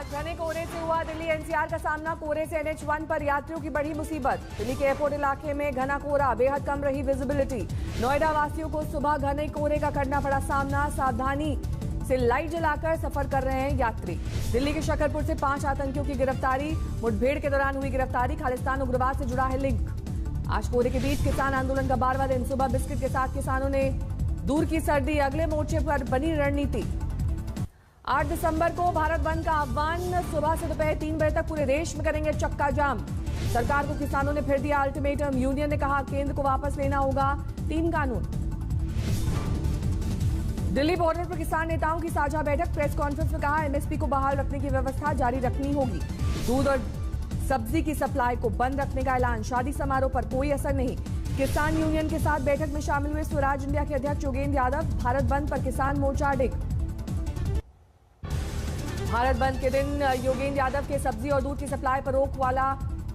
आज घने कोहरे से हुआ दिल्ली एनसीआर का सामना। कोहरे से NH1 पर यात्रियों की बड़ी मुसीबत। दिल्ली के एयरपोर्ट इलाके में घना कोहरा, बेहद कम रही विजिबिलिटी। नोएडा वासियों को सुबह घने कोहरे का करना पड़ा सामना। सावधानी से लाइट जलाकर सफर कर रहे हैं यात्री। दिल्ली के शकरपुर से 5 आतंकियों की गिरफ्तारी। मुठभेड़ के दौरान हुई गिरफ्तारी। खालिस्तान उग्रवाद से जुड़ा है लिंक। आज कोहरे के बीच किसान आंदोलन का 12वां दिन। सुबह बिस्किट के साथ किसानों ने दूर की सर्दी। अगले मोर्चे पर बनी रणनीति। 8 दिसंबर को भारत बंद का आह्वान। सुबह से दोपहर 3 बजे तक पूरे देश में करेंगे चक्का जाम। सरकार को किसानों ने फिर दिया अल्टीमेटम। यूनियन ने कहा केंद्र को वापस लेना होगा 3 कानून। दिल्ली बॉर्डर पर किसान नेताओं की साझा बैठक। प्रेस कॉन्फ्रेंस में कहा MSP को बहाल रखने की व्यवस्था जारी रखनी होगी। दूध और सब्जी की सप्लाई को बंद रखने का ऐलान। शादी समारोह पर कोई असर नहीं। किसान यूनियन के साथ बैठक में शामिल हुए स्वराज इंडिया के अध्यक्ष योगेंद्र यादव। भारत बंद पर किसान मोर्चा अडिग। भारत बंद के दिन योगेंद्र यादव के सब्जी और दूध की सप्लाई पर रोक वाला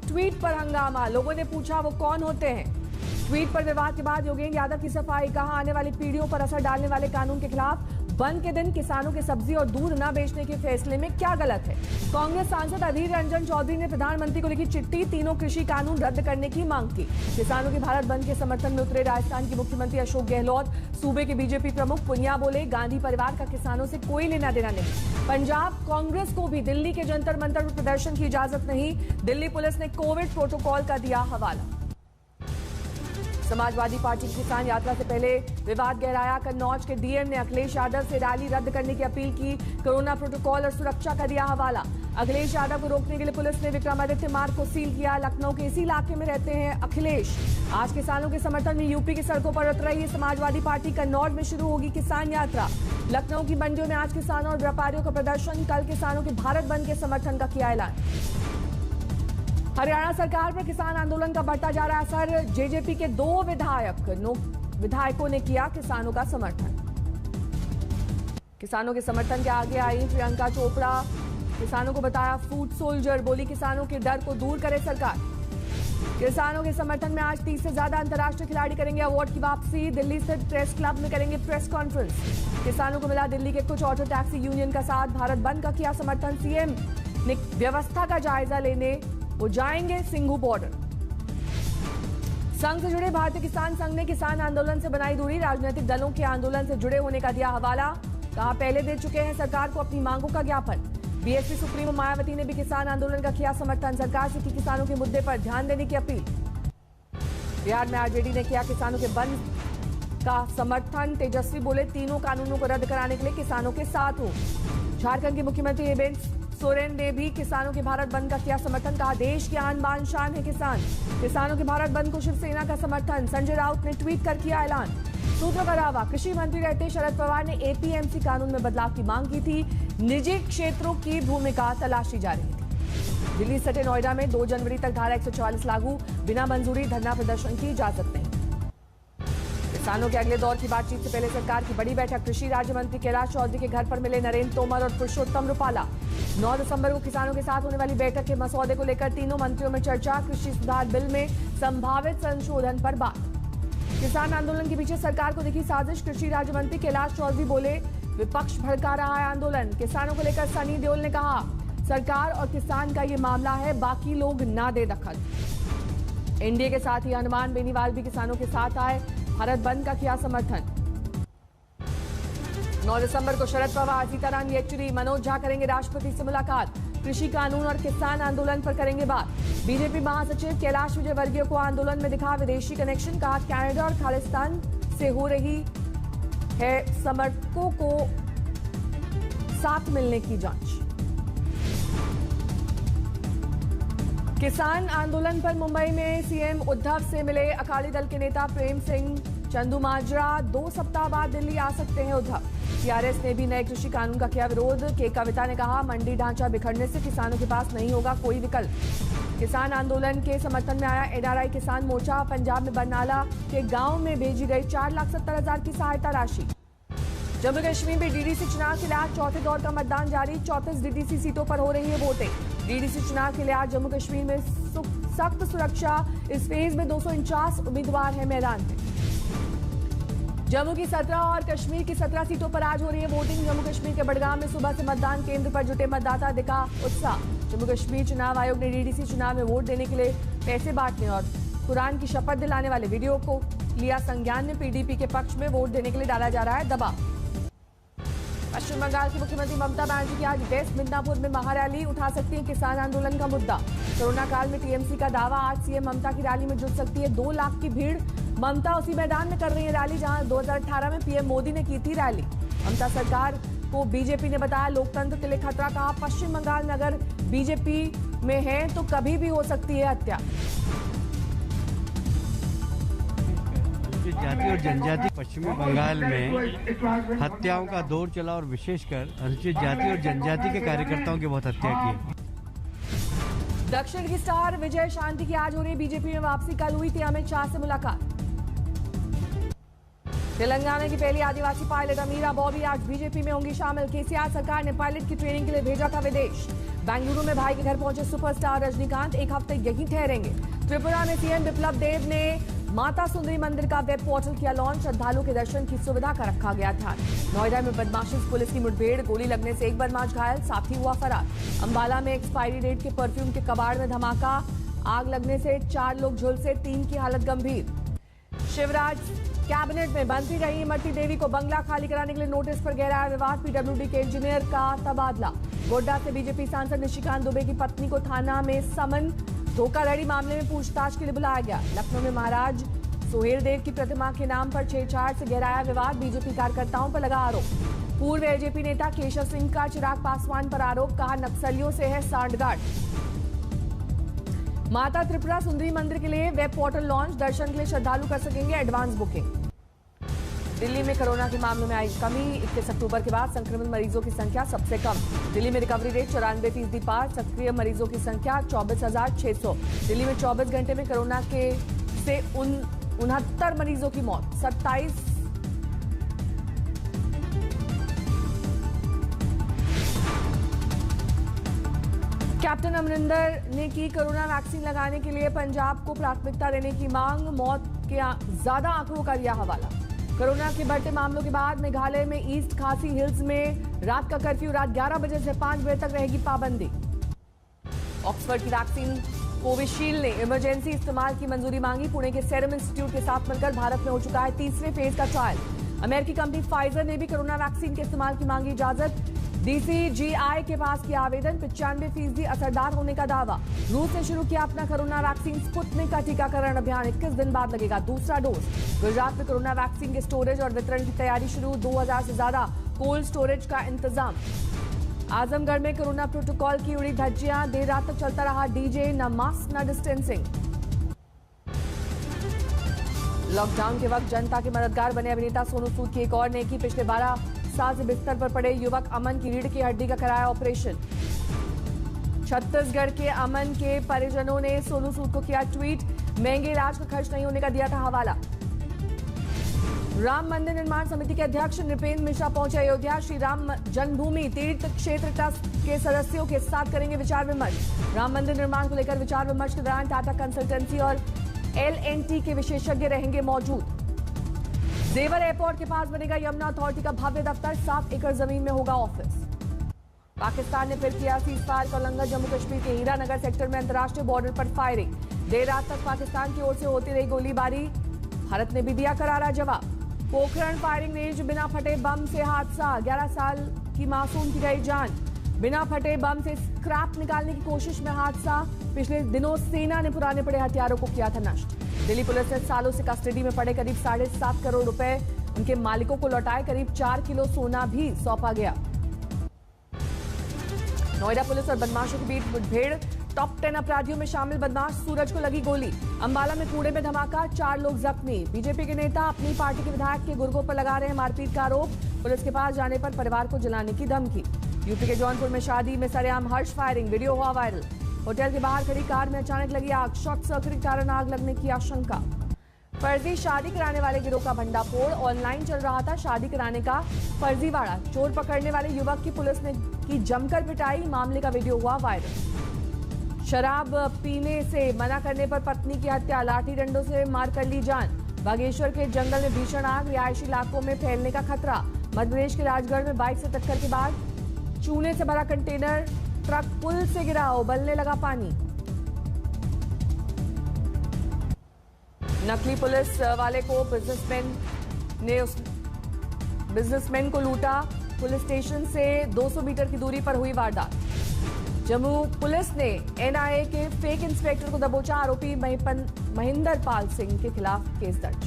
ट्वीट पर हंगामा। लोगों ने पूछा वो कौन होते हैं। ट्वीट पर विवाद के बाद योगेंद्र यादव की सफाई। कहा आने वाली पीढ़ियों पर असर डालने वाले कानून के खिलाफ। बंद के दिन किसानों के सब्जी और दूध न बेचने के फैसले में क्या गलत है। कांग्रेस सांसद अधीर रंजन चौधरी ने प्रधानमंत्री को लिखी चिट्ठी। तीनों कृषि कानून रद्द करने की मांग की। किसानों के भारत बंद के समर्थन में उतरे राजस्थान के मुख्यमंत्री अशोक गहलोत। सूबे के बीजेपी प्रमुख पुनिया बोले गांधी परिवार का किसानों से कोई लेना देना नहीं। पंजाब कांग्रेस को भी दिल्ली के जंतर मंतर पर प्रदर्शन की इजाजत नहीं। दिल्ली पुलिस ने कोविड प्रोटोकॉल का दिया हवाला। समाजवादी पार्टी की किसान यात्रा से पहले विवाद गहराया। कन्नौज के डीएम ने अखिलेश यादव से रैली रद्द करने की अपील की। कोरोना प्रोटोकॉल और सुरक्षा का दिया हवाला। अखिलेश यादव को रोकने के लिए पुलिस ने विक्रमादित्य मार्ग को सील किया। लखनऊ के इसी इलाके में रहते हैं अखिलेश। आज किसानों के समर्थन में यूपी की सड़कों पर उतर रही है समाजवादी पार्टी। कन्नौज में शुरू होगी किसान यात्रा। लखनऊ की मंडियों में आज किसानों और व्यापारियों का प्रदर्शन। कल किसानों के भारत बंद के समर्थन का किया ऐलान। हरियाणा सरकार पर किसान आंदोलन का बढ़ता जा रहा असर। जेजेपी के 2 विधायकों ने किया किसानों का समर्थन। किसानों के समर्थन के आगे आई प्रियंका चोपड़ा। किसानों को बताया फूड सोल्जर। बोली किसानों के डर को दूर करे सरकार। किसानों के समर्थन में आज 30 से ज्यादा अंतर्राष्ट्रीय खिलाड़ी करेंगे अवार्ड की वापसी। दिल्ली स्थित प्रेस क्लब में करेंगे प्रेस कॉन्फ्रेंस। किसानों को मिला दिल्ली के कुछ ऑटो टैक्सी यूनियन का साथ। भारत बंद का किया समर्थन। सीएम ने व्यवस्था का जायजा लेने वो जाएंगे सिंघू बॉर्डर। संघ से जुड़े भारतीय किसान संघ ने किसान आंदोलन से बनाई दूरी। राजनीतिक दलों के आंदोलन से जुड़े होने का दिया हवाला। कहा पहले दे चुके हैं सरकार को अपनी मांगों का ज्ञापन। बीएसपी सुप्रीमो मायावती ने भी किसान आंदोलन का किया समर्थन। सरकार से की किसानों के मुद्दे पर ध्यान देने की अपील। बिहार में आरजेडी ने किया किसानों के बंद का समर्थन। तेजस्वी बोले तीनों कानूनों को रद्द कराने के लिए किसानों के साथ हूं। झारखंड के मुख्यमंत्री हेमंत सोरेन ने भी किसानों के भारत बंद का किया समर्थन। कहा देश की आन बान शान है किसान। किसानों के भारत बंद को शिवसेना का समर्थन। संजय राउत ने ट्वीट कर किया ऐलान। सूत्रों का दावा कृषि मंत्री रहते शरद पवार ने APMC कानून में बदलाव की मांग की थी। निजी क्षेत्रों की भूमिका तलाशी जा रही थी। दिल्ली सटे नोएडा में 2 जनवरी तक धारा 144 लागू। बिना मंजूरी धरना प्रदर्शन की इजाजत नहीं। किसानों के अगले दौर की बातचीत से पहले सरकार की बड़ी बैठक। कृषि राज्य मंत्री कैलाश चौधरी के घर पर मिले नरेंद्र तोमर और पुरुषोत्तम रूपाला। 9 दिसंबर को किसानों के साथ होने वाली बैठक के मसौदे को लेकर तीनों मंत्रियों में चर्चा। कृषि सुधार बिल में संभावित संशोधन पर बात। किसान आंदोलन के पीछे सरकार को दिखी साजिश। कृषि राज्य मंत्री कैलाश चौधरी बोले विपक्ष भड़का रहा है आंदोलन। किसानों को लेकर सनी देओल ने कहा सरकार और किसान का ये मामला है, बाकी लोग ना दे दखल। एनडीए के साथ ही हनुमान बेनीवाल भी किसानों के साथ आए। भारत बंद का किया समर्थन। 9 दिसंबर को शरद पवार, सीताराम येचुरी, मनोज झा करेंगे राष्ट्रपति से मुलाकात। कृषि कानून और किसान आंदोलन पर करेंगे बात। बीजेपी महासचिव कैलाश विजयवर्गीय को आंदोलन में दिखा विदेशी कनेक्शन। कहा कनाडा और खालिस्तान से हो रही है समर्थकों को साथ मिलने की जांच। किसान आंदोलन पर मुंबई में सीएम उद्धव से मिले अकाली दल के नेता प्रेम सिंह चंदूमाजरा। 2 सप्ताह बाद दिल्ली आ सकते हैं उद्धव। टीआरएस ने भी नए कृषि कानून का किया विरोध। के कविता ने कहा मंडी ढांचा बिखरने से किसानों के पास नहीं होगा कोई विकल्प। किसान आंदोलन के समर्थन में आया एनआरआई किसान मोर्चा। पंजाब में बरनाला के गांव में भेजी गई 4,70,000 की सहायता राशि। जम्मू कश्मीर में डीडीसी चुनाव के लिए आज चौथे दौर का मतदान जारी। 34 डीडीसी सीटों पर हो रही है वोटिंग। डीडीसी चुनाव के लिए आज जम्मू कश्मीर में सख्त सुरक्षा। इस फेज में 249 उम्मीदवार हैं मैदान में। जम्मू की 17 और कश्मीर की 17 सीटों पर आज हो रही है वोटिंग। जम्मू कश्मीर के बडगाम में सुबह से मतदान केंद्र पर जुटे मतदाता दिखा उत्साह। जम्मू कश्मीर चुनाव आयोग ने डीडीसी चुनाव में वोट देने के लिए पैसे बांटने और कुरान की शपथ दिलाने वाले वीडियो को लिया संज्ञान में। पीडीपी के पक्ष में वोट देने के लिए डाला जा रहा है दबाव। पश्चिम बंगाल की मुख्यमंत्री ममता बनर्जी की आज वेस्ट मिदनापुर में महारैली, उठा सकती है किसान आंदोलन का मुद्दा। कोरोना काल में टीएमसी का दावा, आज सीएम ममता की रैली में जुट सकती है 2 लाख की भीड़। ममता उसी मैदान में कर रही है रैली जहां 2018 में पीएम मोदी ने की थी रैली। ममता सरकार को बीजेपी ने बताया लोकतंत्र के लिए खतरा, कहा पश्चिम बंगाल में अगर बीजेपी में है तो कभी भी हो सकती है हत्या। जाति और जनजाति पश्चिमी बंगाल में हत्याओं का दौर चला और विशेषकर अनुसूचित जाति और जनजाति के कार्यकर्ताओं की बहुत हत्या की। दक्षिण की स्टार विजय शांति की आज हो रही बीजेपी में वापसी। कल हुई थी अमित शाह से मुलाकात। तेलंगाना की पहली आदिवासी पायलट अमीरा बॉबी आज बीजेपी में होंगी शामिल। केसीआर सरकार ने पायलट की ट्रेनिंग के लिए भेजा था विदेश। बेंगलुरु में भाई के घर पहुंचे सुपरस्टार रजनीकांत, 1 हफ्ते यहीं ठहरेंगे। त्रिपुरा में सीएम बिप्लब देब ने माता सुंदरी मंदिर का वेब पोर्टल किया लॉन्च, श्रद्धालुओं के दर्शन की सुविधा का रखा गया ध्यान। नोएडा में बदमाशों से पुलिस की मुठभेड़, गोली लगने से एक बदमाश घायल, साथी हुआ फरार। अंबाला में एक्सपायरी डेट के परफ्यूम के कबाड़ में धमाका, आग लगने से 4 लोग झुलसे, 3 की हालत गंभीर। शिवराज कैबिनेट में बनती रही इमरती देवी को बंगला खाली कराने के लिए नोटिस पर गहराया विवाद। पीडब्ल्यूडी के इंजीनियर का तबादला। गोड्डा से बीजेपी सांसद निशिकांत दुबे की पत्नी को थाना में समन, धोखाधड़ी मामले में पूछताछ के लिए बुलाया गया। लखनऊ में महाराज सोहेल देव की प्रतिमा के नाम पर छेड़छाड़ से गहराया विवाद, बीजेपी कार्यकर्ताओं पर लगा आरोप। पूर्व एलजेपी नेता केशव सिंह का चिराग पासवान पर आरोप, कहा नक्सलियों से है सांठगांठ। माता त्रिपुरा सुंदरी मंदिर के लिए वेब पोर्टल लॉन्च, दर्शन के लिए श्रद्धालु कर सकेंगे एडवांस बुकिंग। दिल्ली में कोरोना के मामलों में आई कमी, 21 अक्टूबर के बाद संक्रमित मरीजों की संख्या सबसे कम। दिल्ली में रिकवरी रेट 94% पार, सक्रिय मरीजों की संख्या 24,600। दिल्ली में 24 घंटे में कोरोना के से 69 मरीजों की मौत, 27 कैप्टन अमरिंदर ने की कोरोना वैक्सीन लगाने के लिए पंजाब को प्राथमिकता देने की मांग, मौत के ज्यादा आंकड़ों का दिया हवाला। कोरोना के बढ़ते मामलों के बाद मेघालय में ईस्ट खासी हिल्स में रात का कर्फ्यू, रात 11 बजे से 5 बजे तक रहेगी पाबंदी। ऑक्सफोर्ड की वैक्सीन कोविशील्ड ने इमरजेंसी इस्तेमाल की मंजूरी मांगी। पुणे के सेरम इंस्टीट्यूट के साथ मिलकर भारत में हो चुका है 3रे फेज का ट्रायल। अमेरिकी कंपनी फाइजर ने भी कोरोना वैक्सीन के इस्तेमाल की मांगी इजाजत। डीसीजीआई के पास किया आवेदन, 95% असरदार होने का दावा। रूस ने शुरू किया अपना कोरोना वैक्सीन स्पुतनिक का टीकाकरण अभियान, 21 दिन बाद लगेगा दूसरा डोज। गुजरात में कोरोना वैक्सीन के स्टोरेज और वितरण की तैयारी शुरू, 2000 से ज्यादा कोल्ड स्टोरेज का इंतजाम। आजमगढ़ में कोरोना प्रोटोकॉल की उड़ी धज्जियां, देर रात तक चलता रहा डीजे, न मास्क न डिस्टेंसिंग। लॉकडाउन के वक्त जनता के मददगार बने अभिनेता सोनू सूद की एक और नेकी, पिछले 12 साल से बिस्तर पर पड़े युवक अमन की रीढ़ की हड्डी का कराया ऑपरेशन। छत्तीसगढ़ के अमन के परिजनों ने सोनू सूद को किया ट्वीट, महंगे इलाज का खर्च नहीं होने का दिया था हवाला। राम मंदिर निर्माण समिति के अध्यक्ष नृपेंद्र मिश्रा पहुंचे अयोध्या। श्री राम जन्मभूमि तीर्थ क्षेत्र ट्रस्ट के सदस्यों के साथ करेंगे विचार विमर्श। राम मंदिर निर्माण को लेकर विचार विमर्श के दौरान टाटा कंसल्टेंसी और LNT के विशेषज्ञ रहेंगे मौजूद। जेवर एयरपोर्ट के पास बनेगा यमुना अथॉरिटी का भव्य दफ्तर, 7 एकड़ जमीन में होगा ऑफिस। पाकिस्तान ने फिर किया सीजफायर का उल्लंघन, जम्मू कश्मीर के हीरानगर सेक्टर में अंतर्राष्ट्रीय बॉर्डर पर फायरिंग। देर रात तक पाकिस्तान की ओर से होती रही गोलीबारी, भारत ने भी दिया करारा जवाब। पोखरण फायरिंग रेंज, बिना फटे बम से हादसा, 11 साल की मासूम की गई जान। बिना फटे बम से स्क्रैप निकालने की कोशिश में हादसा, पिछले दिनों सेना ने पुराने पड़े हथियारों को किया था नष्ट। दिल्ली पुलिस ने सालों से कस्टडी में पड़े करीब 7.5 करोड़ रुपए उनके मालिकों को लौटाए, करीब 4 किलो सोना भी सौंपा गया। नोएडा पुलिस और बदमाशों के बीच मुठभेड़, टॉप 10 अपराधियों में शामिल बदमाश सूरज को लगी गोली। अंबाला में कूड़े में धमाका, 4 लोग जख्मी। बीजेपी के नेता अपनी पार्टी के विधायक के गुर्गों पर लगा रहे हैं मारपीट का आरोप, पुलिस के पास जाने पर परिवार को जलाने की धमकी। यूपी के जौनपुर में शादी में सरेआम हर्ष फायरिंग, वीडियो हुआ वायरल। होटल के बाहर खड़ी कार में अचानक लगी आग, शॉर्ट सर्किट के कारण आग लगने की आशंका। फर्जी शादी कराने वाले गिरोह का भंडाफोड़, ऑनलाइन चल रहा था शादी कराने का फर्जीवाड़ा। चोर पकड़ने वाले युवक की पुलिस ने की जमकर पिटाई, मामले का वीडियो हुआ वायरल। शराब पीने से मना करने पर पत्नी की हत्या, लाठी डंडों से मार कर ली जान। बागेश्वर के जंगल में भीषण आग, रिहायशी इलाकों में फैलने का खतरा। मध्य प्रदेश के राजगढ़ में बाइक से टक्कर के बाद चूने से भरा कंटेनर ट्रक पुल से गिरा, उबलने लगा पानी। नकली पुलिस वाले को बिजनेसमैन को लूटा। पुलिस स्टेशन से 200 मीटर की दूरी पर हुई वारदात। जम्मू पुलिस ने एनआईए के फेक इंस्पेक्टर को दबोचा, आरोपी महेंद्र पाल सिंह के खिलाफ केस दर्ज।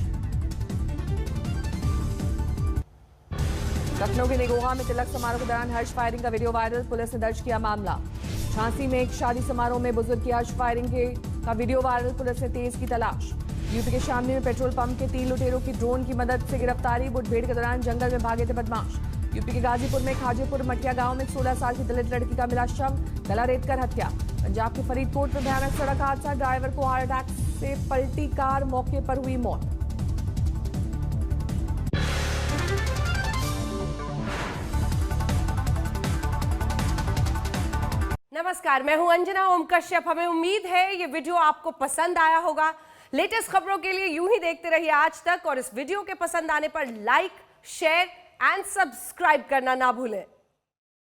लखनऊ के निगोहा में तिलक समारोह के दौरान हर्ष फायरिंग का वीडियो वायरल, पुलिस ने दर्ज किया मामला। झांसी में एक शादी समारोह में बुजुर्ग की हर्ष फायरिंग का वीडियो वायरल, पुलिस ने तेज की तलाश। यूपी के शामली में पेट्रोल पंप के 3 लुटेरों की ड्रोन की मदद से गिरफ्तारी, मुठभेड़ के दौरान जंगल में भागे थे बदमाश। यूपी के गाजीपुर में खाजीपुर मटिया गांव में 16 साल की दलित लड़की का मिला शव, गला रेतकर हत्या। पंजाब के फरीदकोट में भयानक सड़क हादसा, ड्राइवर को हार्ट अटैक से पलटी कार, मौके पर हुई मौत। नमस्कार, मैं हूं अंजना ओम कश्यप। हमें उम्मीद है ये वीडियो आपको पसंद आया होगा। लेटेस्ट खबरों के लिए यूं ही देखते रहिए आज तक, और इस वीडियो के पसंद आने पर लाइक, शेयर एंड सब्सक्राइब करना ना भूलें।